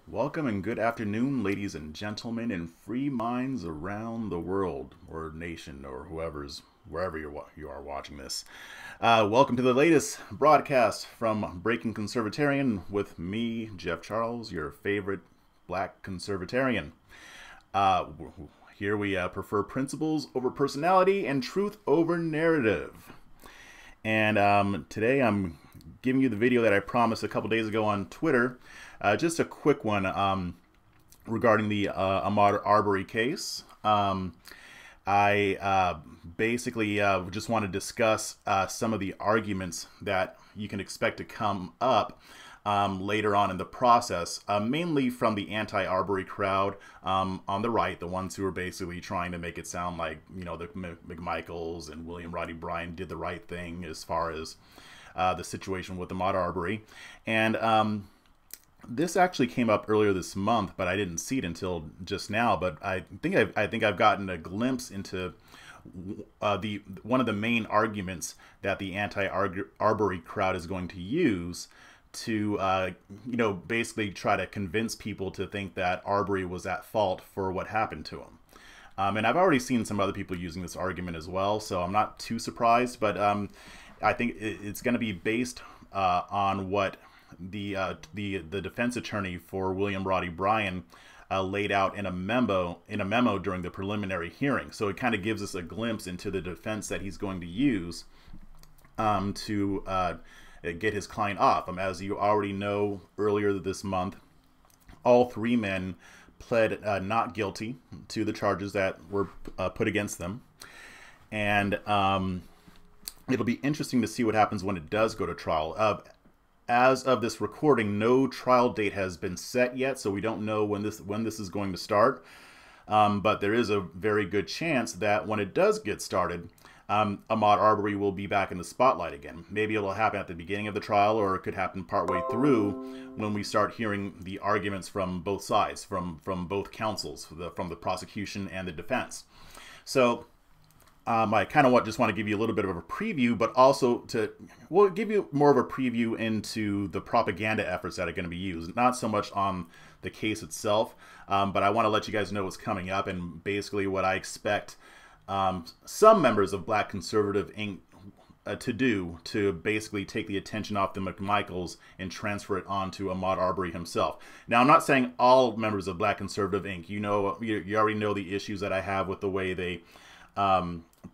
Welcome and good afternoon, ladies and gentlemen, and free minds around the world, or nation, or wherever you are watching this. Welcome to the latest broadcast from Breaking Conservatarian with me, Jeff Charles, your favorite black conservatarian. Uh, Here we prefer principles over personality and truth over narrative. And today I'm giving you the video that I promised a couple days ago on Twitter. Just a quick one regarding the Ahmaud Arbery case. I basically just want to discuss some of the arguments that you can expect to come up later on in the process, mainly from the anti-Arbery crowd on the right, the ones who are basically trying to make it sound like, you know, the McMichaels and Roddie Bryan did the right thing as far as the situation with Ahmaud Arbery. And this actually came up earlier this month, but I didn't see it until just now. But I think I've gotten a glimpse into one of the main arguments that the anti-Arbery crowd is going to use to basically try to convince people to think that Arbery was at fault for what happened to him. And I've already seen some other people using this argument as well, so I'm not too surprised. But I think it's going to be based on what the defense attorney for Roddie Bryan laid out in a memo during the preliminary hearing. So it kind of gives us a glimpse into the defense that he's going to use to get his client off. As you already know, earlier this month, all three men pled not guilty to the charges that were put against them. And it'll be interesting to see what happens when it does go to trial. As of this recording, no trial date has been set yet, so we don't know when this is going to start. But there is a very good chance that when it does get started, Ahmaud Arbery will be back in the spotlight again. Maybe it'll happen at the beginning of the trial, or it could happen partway through when we start hearing the arguments from both sides, from both counsels, from the prosecution and the defense. So I kind of just want to give you a little bit of a preview, but also give you more of a preview into the propaganda efforts that are going to be used. Not so much on the case itself, but I want to let you guys know what's coming up and basically what I expect some members of Black Conservative Inc. To do to basically take the attention off the McMichaels and transfer it on to Ahmaud Arbery himself. Now, I'm not saying all members of Black Conservative Inc. You already know the issues that I have with the way they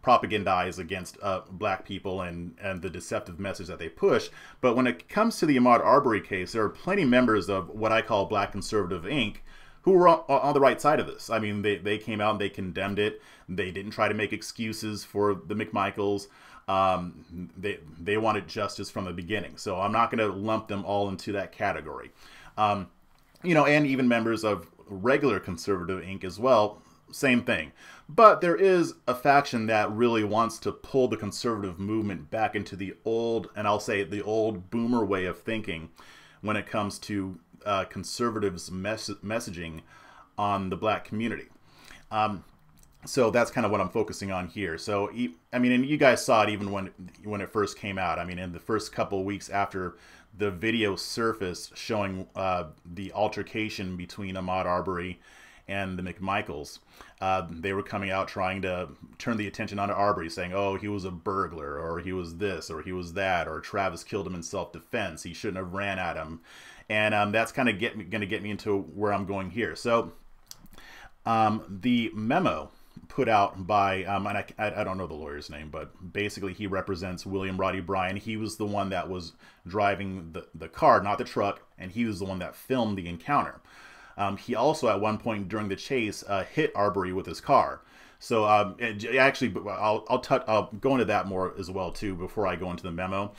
propagandize against black people and the deceptive message that they push. But when it comes to the Ahmaud Arbery case, there are plenty members of what I call Black Conservative Inc. who were on the right side of this. I mean, they came out and they condemned it. They didn't try to make excuses for the McMichaels. They wanted justice from the beginning. So I'm not going to lump them all into that category. And even members of regular Conservative Inc. as well, same thing. But there is a faction that really wants to pull the conservative movement back into the old, and I'll say the old boomer way of thinking when it comes to conservatives' messaging on the black community. So that's kind of what I'm focusing on here. So, I mean, and you guys saw it even when it first came out. I mean, in the first couple of weeks after the video surfaced showing the altercation between Ahmaud Arbery and the McMichaels, they were coming out trying to turn the attention onto Arbery, saying, oh, he was a burglar, or he was this, or he was that, or Travis killed him in self-defense, he shouldn't have ran at him. And that's kind of going to get me into where I'm going here. So the memo put out by, and I don't know the lawyer's name, but basically he represents Roddie Bryan. He was the one that was driving the car, not the truck, and he was the one that filmed the encounter. He also, at one point during the chase, hit Arbery with his car. So actually, I'll go into that more as well too before I go into the memo,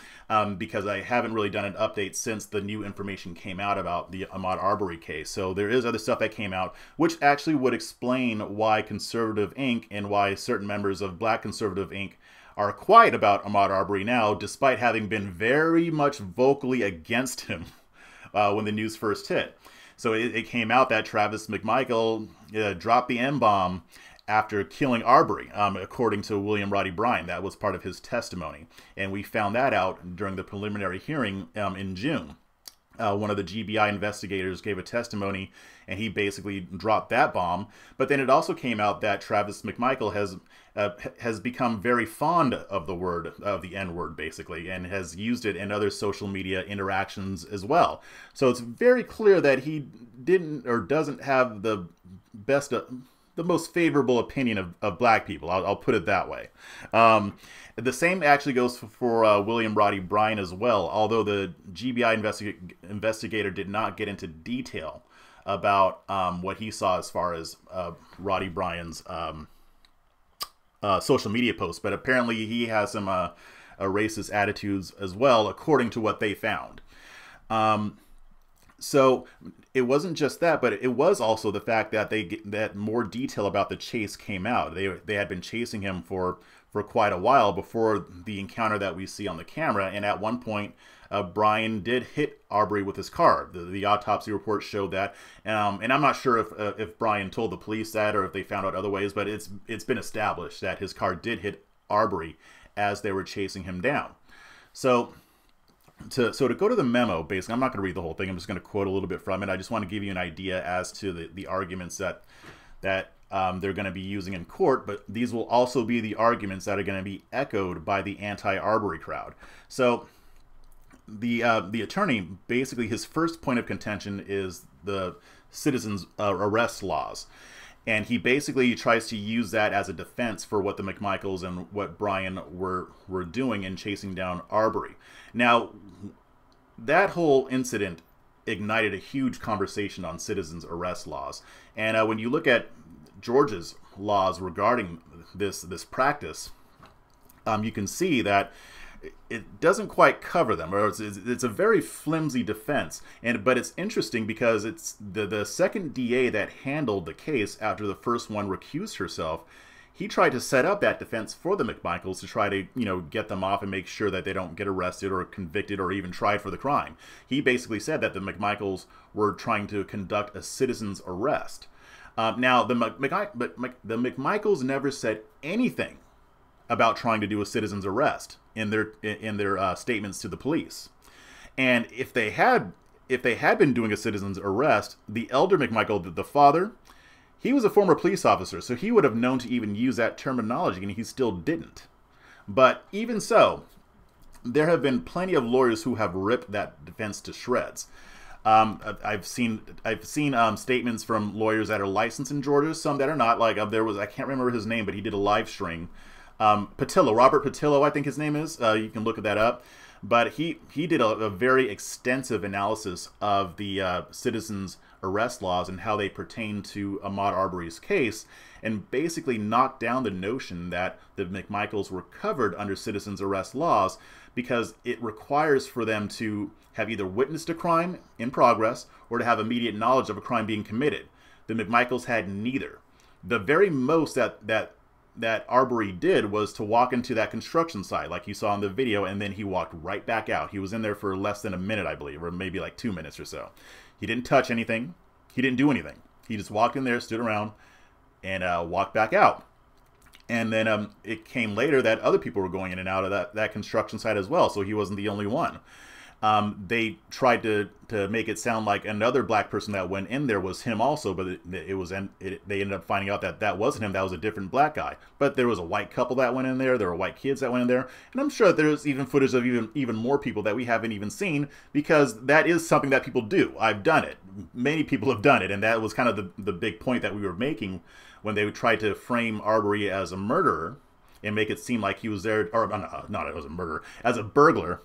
because I haven't really done an update since the new information came out about the Ahmaud Arbery case. So there is other stuff that came out, which actually would explain why Conservative Inc. and why certain members of Black Conservative Inc. are quiet about Ahmaud Arbery now, despite having been very much vocally against him when the news first hit. So it came out that Travis McMichael dropped the M-bomb after killing Arbery, according to Roddie Bryan. That was part of his testimony. And we found that out during the preliminary hearing in June. one of the GBI investigators gave a testimony, and he basically dropped that bomb. But then it also came out that Travis McMichael has become very fond of the N-word, basically, and has used it in other social media interactions as well. So it's very clear that he didn't or doesn't have the most favorable opinion of black people. I'll put it that way. The same actually goes for William Roddie Bryan as well, although the GBI investigator did not get into detail about what he saw as far as Roddie Bryan's social media posts. But apparently he has some racist attitudes as well, according to what they found. So it wasn't just that, but it was also the fact that that more detail about the chase came out. They had been chasing him for quite a while before the encounter that we see on the camera, and at one point, Bryan did hit Arbery with his car. The autopsy report showed that, and I'm not sure if Bryan told the police that or if they found out other ways, but it's been established that his car did hit Arbery as they were chasing him down. So to go to the memo, basically, I'm not going to read the whole thing. I'm just going to quote a little bit from it. I just want to give you an idea as to the arguments that they're going to be using in court, but these will also be the arguments that are going to be echoed by the anti-Arbery crowd. So the attorney, basically, his first point of contention is the citizens' arrest laws. And he basically tries to use that as a defense for what the McMichaels and what Bryan were doing in chasing down Arbery. Now, that whole incident ignited a huge conversation on citizens' arrest laws. And when you look at Georgia's laws regarding this practice, you can see that it doesn't quite cover them, or it's a very flimsy defense. But it's interesting because it's the second DA that handled the case after the first one recused herself. He tried to set up that defense for the McMichaels to try to, get them off and make sure that they don't get arrested or convicted or even tried for the crime. He basically said that the McMichaels were trying to conduct a citizen's arrest. Now, the McMichaels never said anything about trying to do a citizen's arrest in their statements to the police. And if they had been doing a citizen's arrest, the elder McMichael, the father, he was a former police officer, so he would have known to even use that terminology, and he still didn't. But even so, there have been plenty of lawyers who have ripped that defense to shreds. I've seen statements from lawyers that are licensed in Georgia, some that are not. Like there was, I can't remember his name, but he did a live string. Robert Patillo, I think his name is. You can look that up. But he did a very extensive analysis of the citizens' arrest laws and how they pertain to Ahmaud Arbery's case, and basically knocked down the notion that the McMichaels were covered under citizens' arrest laws because it requires for them to have either witnessed a crime in progress or to have immediate knowledge of a crime being committed. The McMichaels had neither. The very most that Arbery did was to walk into that construction site like you saw in the video, and then he walked right back out. He was in there for less than a minute, I believe, or maybe like 2 minutes or so. He didn't touch anything. He didn't do anything. He just walked in there, stood around, and walked back out. And then it came later that other people were going in and out of that construction site as well, so he wasn't the only one. They tried to make it sound like another black person that went in there was him also, but they ended up finding out that that wasn't him. That was a different black guy. But there was a white couple that went in there. There were white kids that went in there. And I'm sure there's even footage of even more people that we haven't even seen, because that is something that people do. I've done it. Many people have done it. And that was kind of the big point that we were making when they tried to frame Arbery as a murderer and make it seem like he was there, or not as a murderer, as a burglar.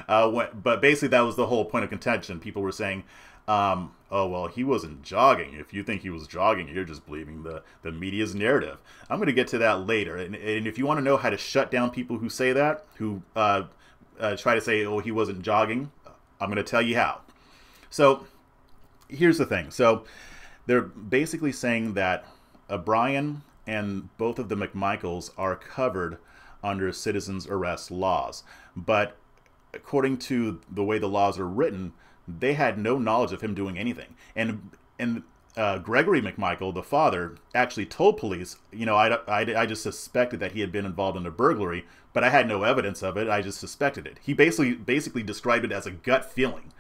But basically that was the whole point of contention. People were saying, oh, well, he wasn't jogging. If you think he was jogging, you're just believing the media's narrative. I'm going to get to that later. And if you want to know how to shut down people who say that, who try to say, oh, he wasn't jogging, I'm going to tell you how. So here's the thing. So they're basically saying that Bryan and both of the McMichaels are covered under citizens' arrest laws. But according to the way the laws are written, they had no knowledge of him doing anything. And Gregory McMichael, the father, actually told police, I just suspected that he had been involved in a burglary, but I had no evidence of it. I just suspected it. He basically described it as a gut feeling.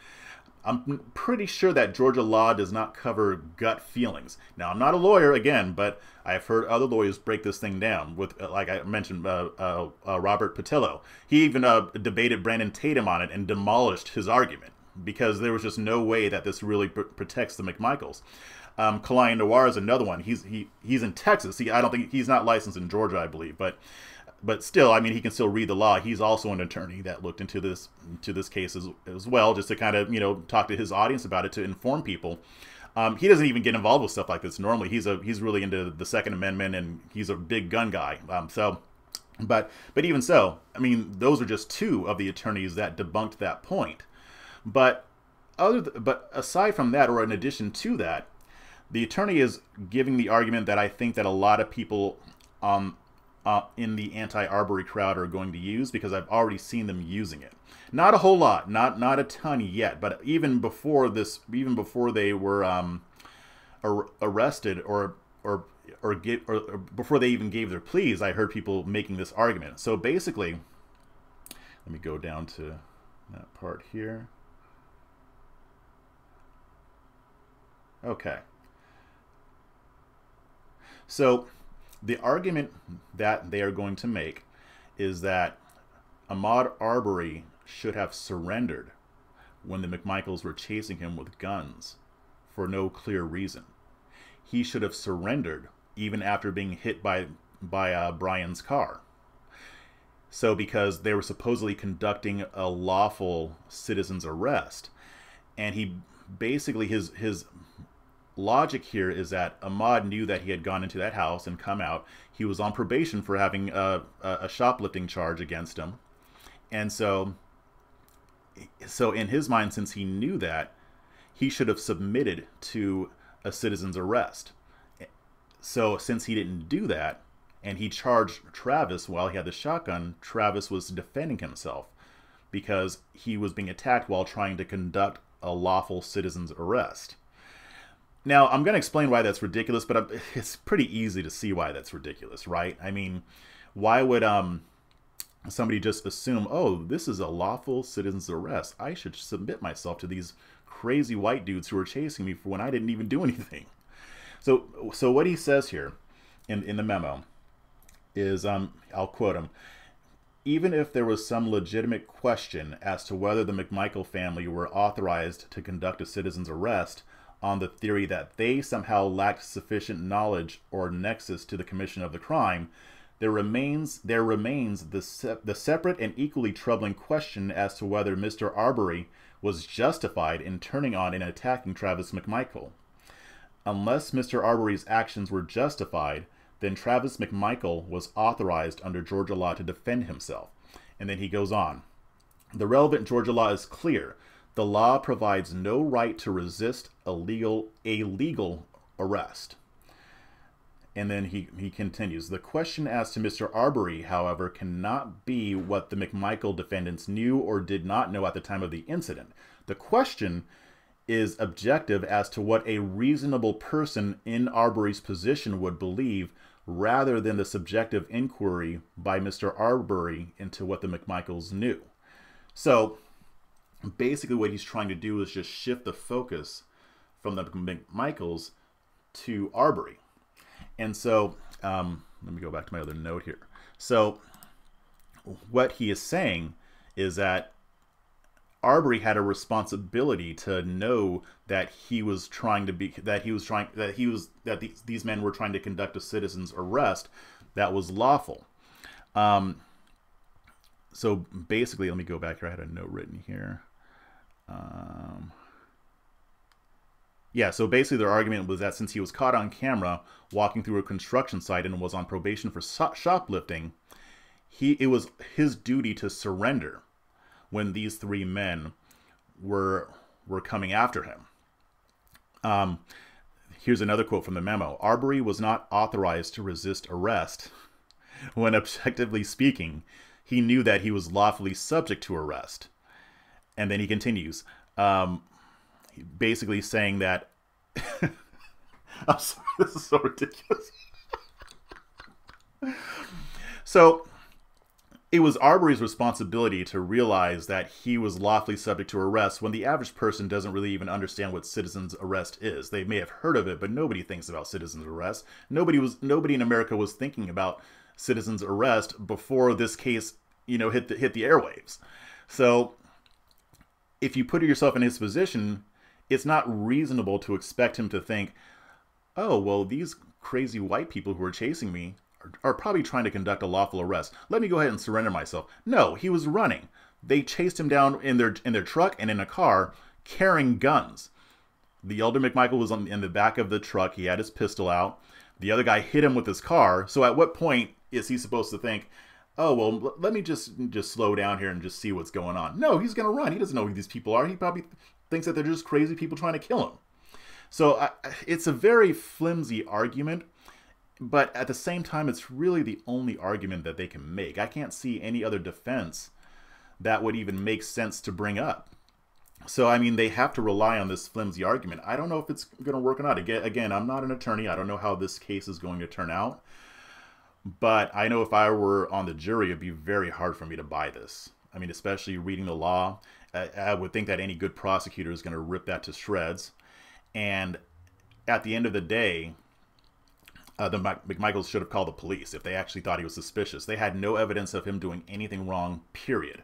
I'm pretty sure that Georgia law does not cover gut feelings. Now, I'm not a lawyer, again, but I've heard other lawyers break this thing down with, like I mentioned, Robert Patillo. He even debated Brandon Tatum on it and demolished his argument because there was just no way that this really protects the McMichaels. Kalyan Noir is another one. He's in Texas. I don't think he's not licensed in Georgia, I believe, but still, I mean, he can still read the law. He's also an attorney that looked into this case as well, just to kind of talk to his audience about it, to inform people. He doesn't even get involved with stuff like this normally. He's really into the Second Amendment, and he's a big gun guy. But even so, I mean, those are just two of the attorneys that debunked that point. But aside from that, or in addition to that, the attorney is giving the argument that I think that a lot of people in the anti-Arbery crowd are going to use, because I've already seen them using it. Not a whole lot, not a ton yet, but even before they were arrested or before they even gave their pleas, I heard people making this argument. So basically, let me go down to that part here. Okay. So the argument that they are going to make is that Ahmaud Arbery should have surrendered when the McMichaels were chasing him with guns for no clear reason. He should have surrendered even after being hit by Bryan's car. So because they were supposedly conducting a lawful citizen's arrest, and he basically his logic here is that Ahmaud knew that he had gone into that house and come out. He was on probation for having a shoplifting charge against him. And so in his mind, since he knew that, he should have submitted to a citizen's arrest. So since he didn't do that, and he charged Travis while he had the shotgun, Travis was defending himself because he was being attacked while trying to conduct a lawful citizen's arrest. Now, I'm going to explain why that's ridiculous, but it's pretty easy to see why that's ridiculous, right? I mean, why would somebody just assume, oh, this is a lawful citizen's arrest, I should submit myself to these crazy white dudes who are chasing me for when I didn't even do anything? So what he says here in the memo is, I'll quote him, "Even if there was some legitimate question as to whether the McMichael family were authorized to conduct a citizen's arrest on the theory that they somehow lacked sufficient knowledge or nexus to the commission of the crime, there remains the separate and equally troubling question as to whether Mr. Arbery was justified in turning on and attacking Travis McMichael. Unless Mr. Arbery's actions were justified, then Travis McMichael was authorized under Georgia law to defend himself." And then he goes on. "The relevant Georgia law is clear. The law provides no right to resist a legal arrest." And then he continues, "The question as to Mr. Arbery, however, cannot be what the McMichael defendants knew or did not know at the time of the incident. The question is objective as to what a reasonable person in Arbery's position would believe, rather than the subjective inquiry by Mr. Arbery into what the McMichaels knew." So basically what he's trying to do is just shift the focus from the McMichaels to Arbery. And so let me go back to my other note here. So what he is saying is that Arbery had a responsibility to know that these men were trying to conduct a citizen's arrest that was lawful. So basically, let me go back here. I had a note written here. So basically their argument was that since he was caught on camera walking through a construction site and was on probation for shoplifting, it was his duty to surrender when these three men were coming after him. Here's another quote from the memo. "Arbery was not authorized to resist arrest when, objectively speaking, he knew that he was lawfully subject to arrest." And then he continues, basically saying that, I'm sorry, this is so ridiculous. So It was Arbery's responsibility to realize that he was lawfully subject to arrest when the average person doesn't really even understand what citizen's arrest is. They may have heard of it, but nobody thinks about citizen's arrest. Nobody in America was thinking about citizen's arrest before this case, hit the airwaves. So if you put yourself in his position, it's not reasonable to expect him to think, oh, well, these crazy white people who are chasing me are probably trying to conduct a lawful arrest. Let me go ahead and surrender myself. No, he was running. They chased him down in their truck and in a car carrying guns. The elder McMichael was in the back of the truck. He had his pistol out. The other guy hit him with his car. So at what point is he supposed to think, oh, well, let me just slow down here and just see what's going on? No, he's going to run. He doesn't know who these people are. He probably thinks that they're just crazy people trying to kill him. So it's a very flimsy argument. But at the same time, it's really the only argument that they can make. I can't see any other defense that would even make sense to bring up. So, I mean, they have to rely on this flimsy argument. I don't know if it's going to work or not. Again, I'm not an attorney. I don't know how this case is going to turn out. But I know if I were on the jury, it'd be very hard for me to buy this. I mean, especially reading the law, I would think that any good prosecutor is going to rip that to shreds. And at the end of the day, the McMichaels should have called the police if they actually thought he was suspicious. They had no evidence of him doing anything wrong, period.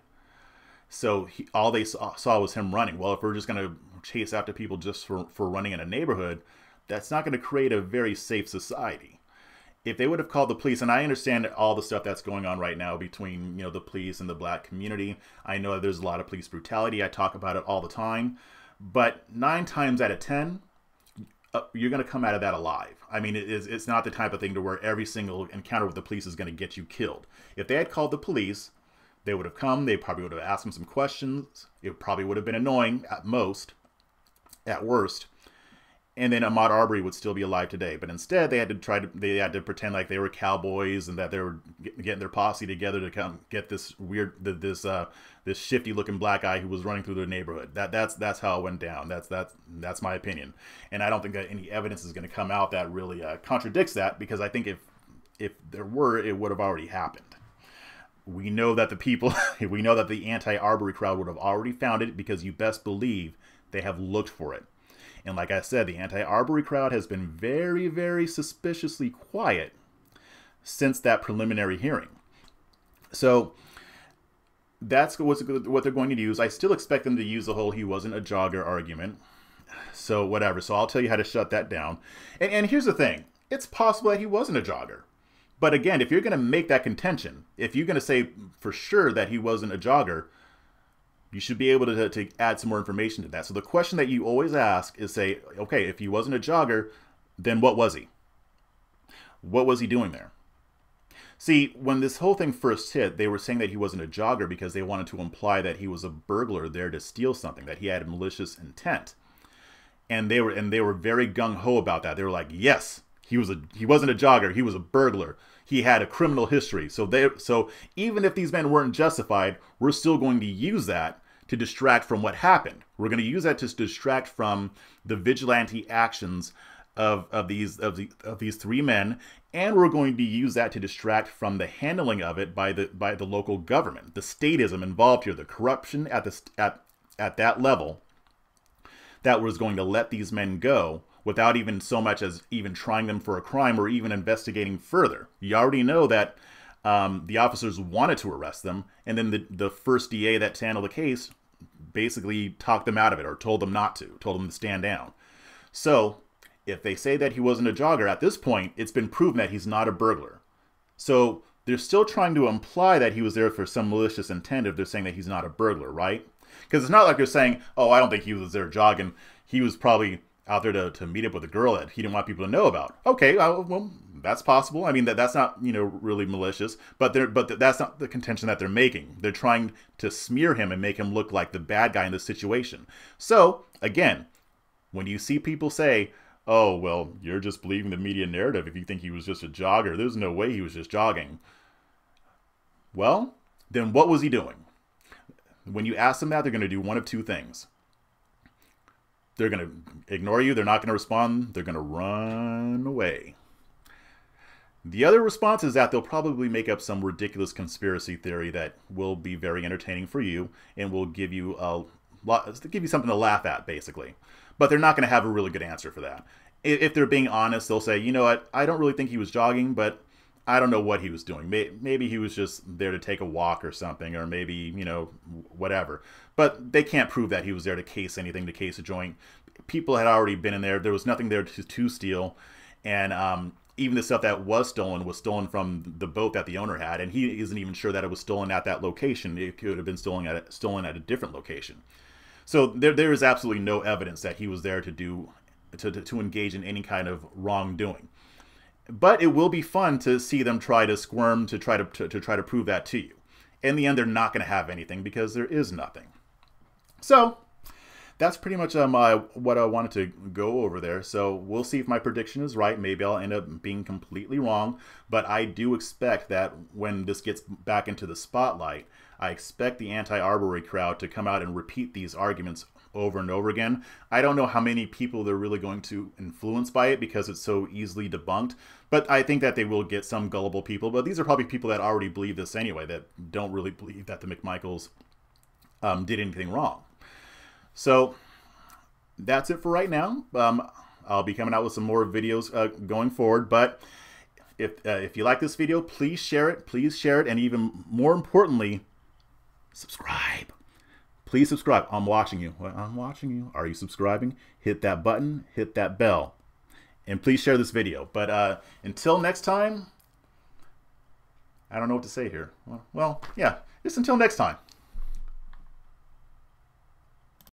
So all they saw was him running. Well, if we're just going to chase after people just for running in a neighborhood, that's not going to create a very safe society. If they would have called the police, and I understand all the stuff that's going on right now between the police and the black community. I know that there's a lot of police brutality. I talk about it all the time. But 9 times out of 10, you're going to come out of that alive. I mean, it's not the type of thing to where every single encounter with the police is going to get you killed. If they had called the police, they would have come. They probably would have asked them some questions. It probably would have been annoying at most, at worst. And then Ahmaud Arbery would still be alive today. But instead, they had to pretend like they were cowboys and that they were getting their posse together to come get this this shifty-looking black guy who was running through their neighborhood. That's how it went down. That's my opinion. And I don't think that any evidence is going to come out that really contradicts that, because I think if there were, it would have already happened. We know that we know that the anti-Arbery crowd would have already found it, because you best believe they have looked for it. And like I said, the anti-Arbery crowd has been very, very suspiciously quiet since that preliminary hearing. So that's what they're going to use. I still expect them to use the whole "he wasn't a jogger" argument. So whatever. So I'll tell you how to shut that down. And here's the thing. It's possible that he wasn't a jogger. But again, if you're going to make that contention, if you're going to say for sure that he wasn't a jogger, you should be able to add some more information to that. So the question that you always ask is, say, okay, if he wasn't a jogger, then what was he? What was he doing there? See, when this whole thing first hit, they were saying that he wasn't a jogger because they wanted to imply that he was a burglar there to steal something, that he had malicious intent. And they were very gung-ho about that. They were like, yes, he wasn't a jogger, he was a burglar. He had a criminal history. So even if these men weren't justified, we're still going to use that to distract from what happened. We're going to use that to distract from the vigilante actions of these 3 men, and we're going to use that to distract from the handling of it by the local government, the statism involved here, the corruption at that level that was going to let these men go without even so much as even trying them for a crime or even investigating further. You already know that the officers wanted to arrest them, and then the first DA that handled the case basically talked them out of it, or told them not to, told them to stand down. So if they say that he wasn't a jogger, at this point, it's been proven that he's not a burglar. So they're still trying to imply that he was there for some malicious intent if they're saying that he's not a burglar, right? Because it's not like they're saying, oh, I don't think he was there jogging. He was probably out there to meet up with a girl that he didn't want people to know about. Okay, well, that's possible. I mean, that's not, really malicious, but that's not the contention that they're making. They're trying to smear him and make him look like the bad guy in this situation. So, again, when you see people say, oh, well, you're just believing the media narrative if you think he was just a jogger. There's no way he was just jogging. Well, then what was he doing? When you ask them that, they're going to do one of 2 things. They're going to ignore you. They're not going to respond. They're going to run away. The other response is that they'll probably make up some ridiculous conspiracy theory that will be very entertaining for you and will give you something to laugh at, basically. But they're not going to have a really good answer for that. If they're being honest, they'll say, you know what, I don't really think he was jogging, but I don't know what he was doing. Maybe he was just there to take a walk or something, or maybe, you know, whatever. But they can't prove that he was there to case anything, to case a joint. People had already been in there. There was nothing there to steal. And even the stuff that was stolen from the boat that the owner had. And he isn't even sure that it was stolen at that location. It could have been stolen at a different location. So there is absolutely no evidence that he was there to engage in any kind of wrongdoing. But it will be fun to see them try to squirm to try to prove that to you. In the end, they're not going to have anything because there is nothing. So that's pretty much what I wanted to go over there. So we'll see if my prediction is right. Maybe I'll end up being completely wrong. But I do expect that when this gets back into the spotlight, I expect the anti-Arbery crowd to come out and repeat these arguments over and over again. I don't know how many people they're really going to influence by it because it's so easily debunked. But I think that they will get some gullible people. But these are probably people that already believe this anyway, that don't really believe that the McMichaels did anything wrong. So that's it for right now. I'll be coming out with some more videos going forward. But if you like this video, please share it. Please share it. And even more importantly, subscribe. Please subscribe. I'm watching you. I'm watching you. Are you subscribing? Hit that button. Hit that bell. And please share this video. But until next time, I don't know what to say here. Well, yeah, just until next time.